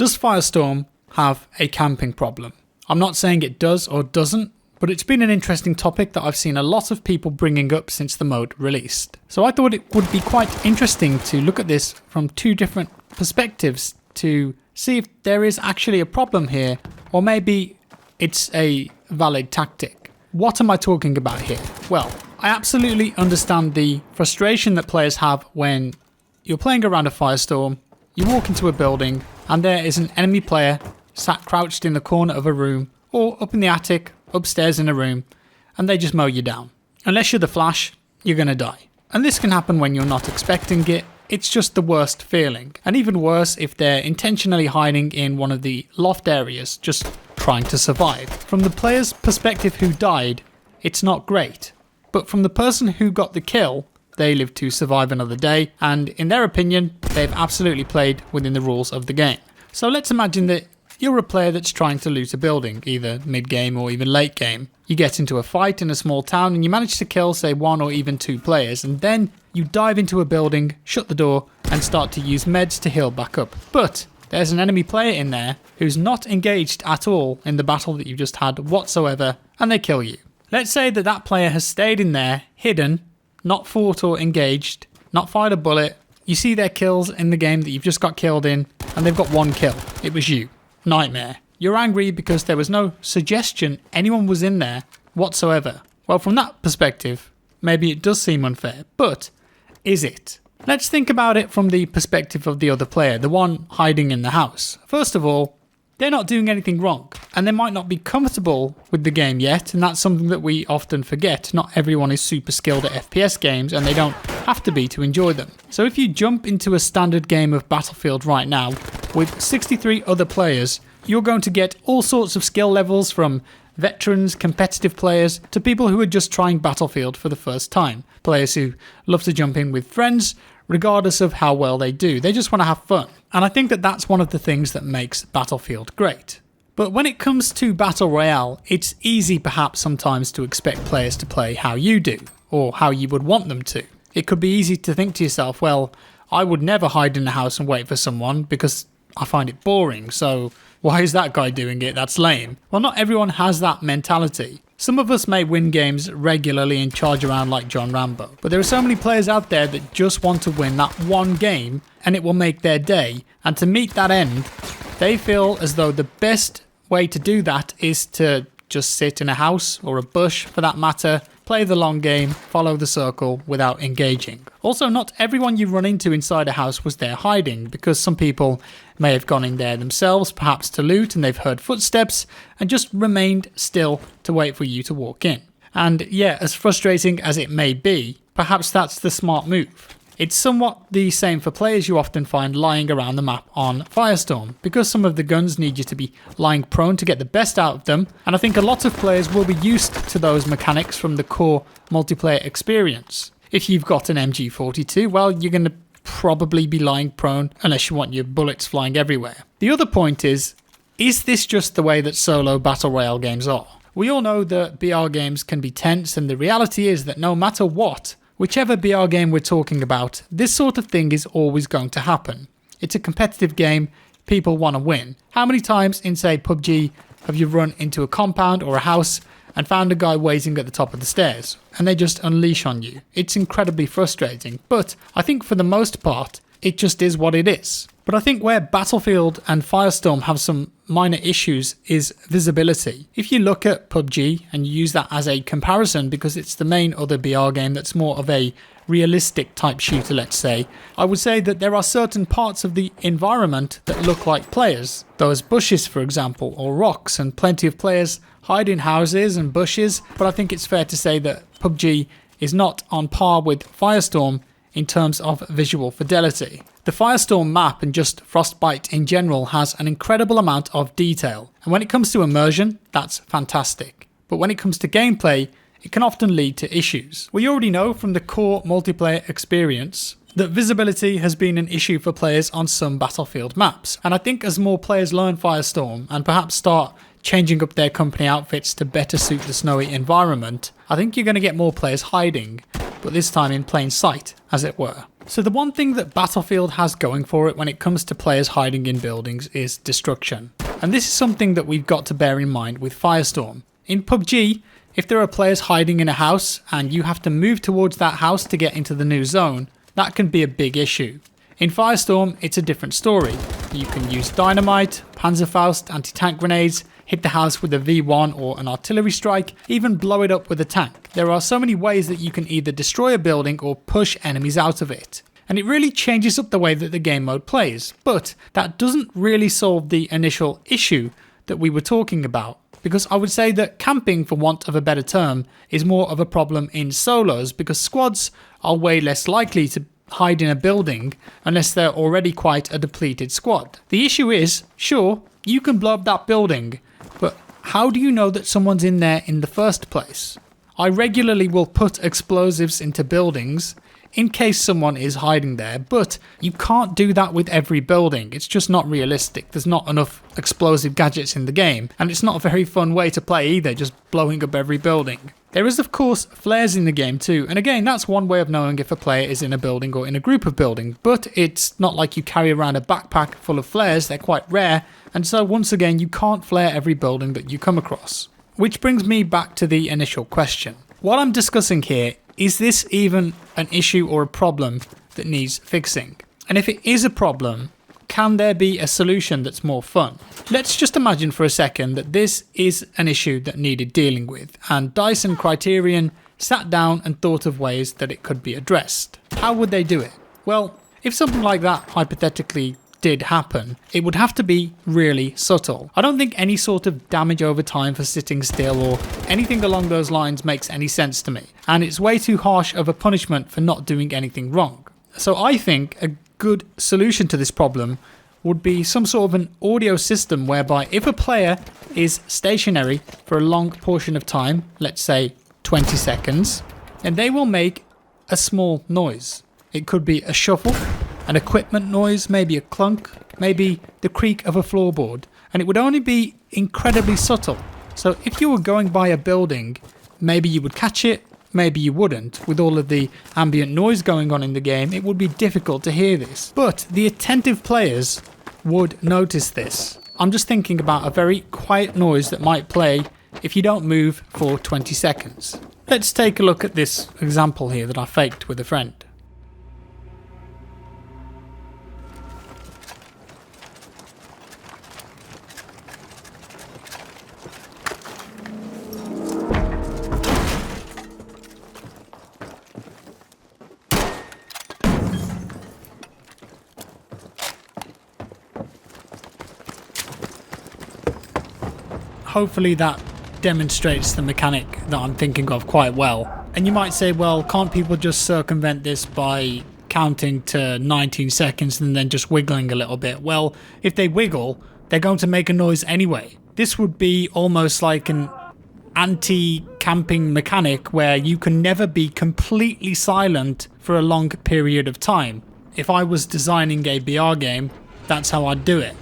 Does Firestorm have a camping problem? I'm not saying it does or doesn't, but it's been an interesting topic that I've seen a lot of people bringing up since the mode released. So I thought it would be quite interesting to look at this from two different perspectives to see if there is actually a problem here, or maybe it's a valid tactic. What am I talking about here? Well, I absolutely understand the frustration that players have when you're playing around a firestorm, you walk into a building, and there is an enemy player sat crouched in the corner of a room, or up in the attic, upstairs in a room, and they just mow you down. Unless you're the Flash, you're gonna die. And this can happen when you're not expecting it. It's just the worst feeling. And even worse if they're intentionally hiding in one of the loft areas, just trying to survive. From the player's perspective who died, it's not great. But from the person who got the kill, they live to survive another day, and in their opinion, they've absolutely played within the rules of the game. So let's imagine that you're a player that's trying to loot a building, either mid-game or even late game. You get into a fight in a small town and you manage to kill, say, 1 or even 2 players, and then you dive into a building, shut the door, and start to use meds to heal back up. But there's an enemy player in there who's not engaged at all in the battle that you just had whatsoever, and they kill you. Let's say that that player has stayed in there, hidden, not fought or engaged, not fired a bullet. You see their kills in the game that you've just got killed in, and they've got 1 kill. It was you. Nightmare. You're angry because there was no suggestion anyone was in there whatsoever. Well, from that perspective, maybe it does seem unfair, but is it? Let's think about it from the perspective of the other player, the one hiding in the house. First of all, they're not doing anything wrong, and they might not be comfortable with the game yet, and that's something that we often forget. Not everyone is super skilled at FPS games, and they don't have to be to enjoy them. So if you jump into a standard game of Battlefield right now, with 63 other players, you're going to get all sorts of skill levels from veterans, competitive players, to people who are just trying Battlefield for the first time. Players who love to jump in with friends, regardless of how well they do. They just want to have fun. And I think that that's one of the things that makes Battlefield great. But when it comes to Battle Royale, it's easy perhaps sometimes to expect players to play how you do, or how you would want them to. It could be easy to think to yourself, well, I would never hide in the house and wait for someone because I find it boring, so why is that guy doing it? That's lame. Well, not everyone has that mentality. Some of us may win games regularly and charge around like John Rambo, but there are so many players out there that just want to win that one game and it will make their day, and to meet that end, they feel as though the best way to do that is to just sit in a house, or a bush for that matter, play the long game, follow the circle without engaging. Also, not everyone you run into inside a house was there hiding, because some people may have gone in there themselves, perhaps to loot, and they've heard footsteps and just remained still to wait for you to walk in. And yeah, as frustrating as it may be, perhaps that's the smart move. It's somewhat the same for players you often find lying around the map on Firestorm, because some of the guns need you to be lying prone to get the best out of them, and I think a lot of players will be used to those mechanics from the core multiplayer experience. If you've got an MG42, well, you're going to probably be lying prone unless you want your bullets flying everywhere. The other point is this just the way that solo Battle Royale games are? We all know that BR games can be tense, and the reality is that no matter what, whichever BR game we're talking about, this sort of thing is always going to happen. It's a competitive game, people want to win. How many times in, say, PUBG have you run into a compound or a house and found a guy waiting at the top of the stairs, and they just unleash on you? It's incredibly frustrating, but I think for the most part, it just is what it is. But I think where Battlefield and Firestorm have some minor issues is visibility. If you look at PUBG and you use that as a comparison because it's the main other BR game that's more of a realistic type shooter, let's say, I would say that there are certain parts of the environment that look like players. Those bushes, for example, or rocks, and plenty of players hide in houses and bushes, but I think it's fair to say that PUBG is not on par with Firestorm in terms of visual fidelity. The Firestorm map and just Frostbite in general has an incredible amount of detail, and when it comes to immersion, that's fantastic. But when it comes to gameplay, it can often lead to issues. We already know from the core multiplayer experience that visibility has been an issue for players on some Battlefield maps, and I think as more players learn Firestorm and perhaps start changing up their company outfits to better suit the snowy environment, I think you're going to get more players hiding. but this time in plain sight, as it were. So the one thing that Battlefield has going for it when it comes to players hiding in buildings is destruction. And this is something that we've got to bear in mind with Firestorm. In PUBG, if there are players hiding in a house and you have to move towards that house to get into the new zone, that can be a big issue. In Firestorm, it's a different story. You can use dynamite, Panzerfaust, anti-tank grenades, hit the house with a V1 or an artillery strike, even blow it up with a tank. There are so many ways that you can either destroy a building or push enemies out of it. And it really changes up the way that the game mode plays. But that doesn't really solve the initial issue that we were talking about. Because I would say that camping, for want of a better term, is more of a problem in solos because squads are way less likely to hide in a building unless they're already quite a depleted squad. The issue is, sure, you can blow up that building, but how do you know that someone's in there in the first place? I regularly will put explosives into buildings in case someone is hiding there, but you can't do that with every building. It's just not realistic. There's not enough explosive gadgets in the game, and it's not a very fun way to play either, just blowing up every building. There is of course flares in the game too, and again that's one way of knowing if a player is in a building or in a group of buildings, but it's not like you carry around a backpack full of flares. They're quite rare, and so once again you can't flare every building that you come across. Which brings me back to the initial question. What I'm discussing here, is this even an issue or a problem that needs fixing? And if it is a problem, can there be a solution that's more fun? Let's just imagine for a second that this is an issue that needed dealing with, and DICE and Criterion sat down and thought of ways that it could be addressed. How would they do it? Well, if something like that hypothetically did happen, it would have to be really subtle. I don't think any sort of damage over time for sitting still or anything along those lines makes any sense to me, and it's way too harsh of a punishment for not doing anything wrong. So I think a good solution to this problem would be some sort of an audio system whereby if a player is stationary for a long portion of time, let's say 20 seconds, then they will make a small noise. It could be a shuffle, an equipment noise, maybe a clunk, maybe the creak of a floorboard, and it would only be incredibly subtle. So if you were going by a building, maybe you would catch it, maybe you wouldn't. With all of the ambient noise going on in the game, it would be difficult to hear this. But the attentive players would notice this. I'm just thinking about a very quiet noise that might play if you don't move for 20 seconds. Let's take a look at this example here that I faked with a friend. Hopefully that demonstrates the mechanic that I'm thinking of quite well. And you might say, well, can't people just circumvent this by counting to 19 seconds and then just wiggling a little bit? Well, if they wiggle, they're going to make a noise anyway. This would be almost like an anti-camping mechanic where you can never be completely silent for a long period of time. If I was designing a BR game, that's how I'd do it.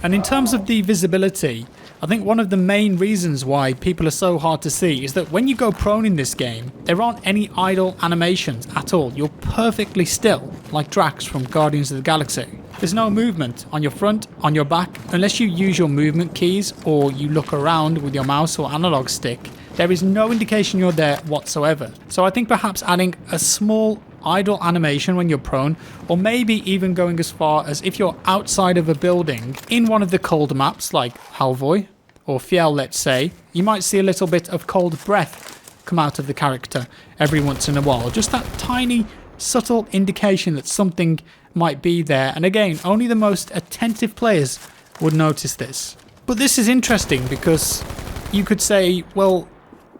And in terms of the visibility, I think one of the main reasons why people are so hard to see is that when you go prone in this game, there aren't any idle animations at all. You're perfectly still, like Drax from Guardians of the Galaxy. There's no movement on your front, on your back, unless you use your movement keys or you look around with your mouse or analog stick. There is no indication you're there whatsoever. So I think perhaps adding a small idle animation when you're prone, or maybe even going as far as if you're outside of a building in one of the cold maps like Halvoy or Fiel, let's say, you might see a little bit of cold breath come out of the character every once in a while. Just that tiny subtle indication that something might be there, and again, only the most attentive players would notice this. But this is interesting because you could say, well,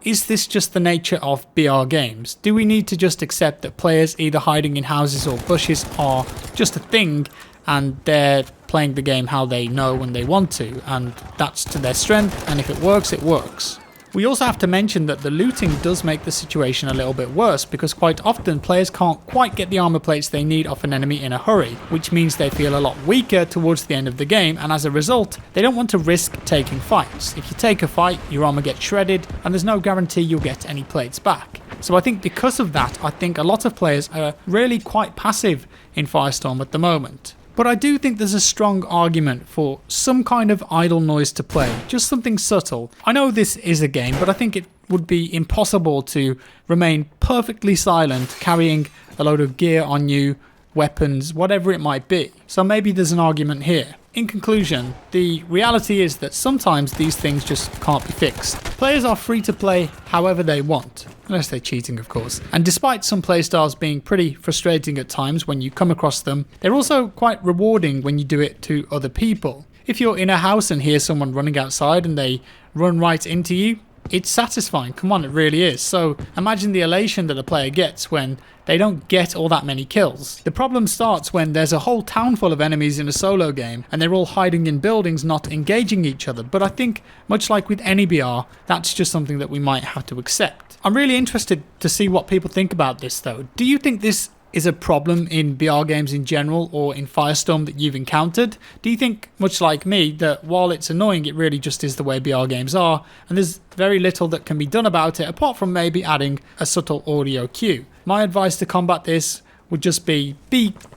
is this just the nature of BR games? Do we need to just accept that players either hiding in houses or bushes are just a thing and they're playing the game how they know when they want to, and that's to their strength, and if it works, it works? We also have to mention that the looting does make the situation a little bit worse, because quite often players can't quite get the armor plates they need off an enemy in a hurry, which means they feel a lot weaker towards the end of the game, and as a result they don't want to risk taking fights. If you take a fight, your armor gets shredded and there's no guarantee you'll get any plates back. So I think because of that, I think a lot of players are really quite passive in Firestorm at the moment. But I do think there's a strong argument for some kind of idle noise to play, just something subtle. I know this is a game, but I think it would be impossible to remain perfectly silent carrying a load of gear on you, weapons, whatever it might be. So maybe there's an argument here. In conclusion, the reality is that sometimes these things just can't be fixed. Players are free to play however they want, unless they're cheating of course. And despite some playstyles being pretty frustrating at times when you come across them, they're also quite rewarding when you do it to other people. If you're in a house and hear someone running outside and they run right into you, it's satisfying. Come on, it really is. So imagine the elation that a player gets when they don't get all that many kills. The problem starts when there's a whole town full of enemies in a solo game and they're all hiding in buildings not engaging each other. But I think, much like with any BR, that's just something that we might have to accept. I'm really interested to see what people think about this though. Do you think this is a problem in BR games in general or in Firestorm that you've encountered? Do you think, much like me, that while it's annoying, it really just is the way BR games are and there's very little that can be done about it apart from maybe adding a subtle audio cue? My advice to combat this would just be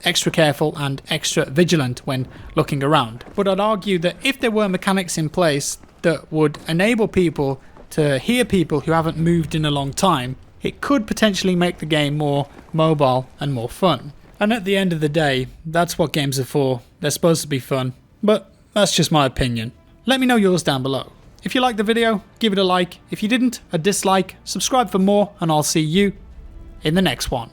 extra careful and extra vigilant when looking around. But I'd argue that if there were mechanics in place that would enable people to hear people who haven't moved in a long time, it could potentially make the game more mobile and more fun. And at the end of the day, that's what games are for. They're supposed to be fun, but that's just my opinion. Let me know yours down below. If you liked the video, give it a like. If you didn't, a dislike. Subscribe for more, and I'll see you in the next one.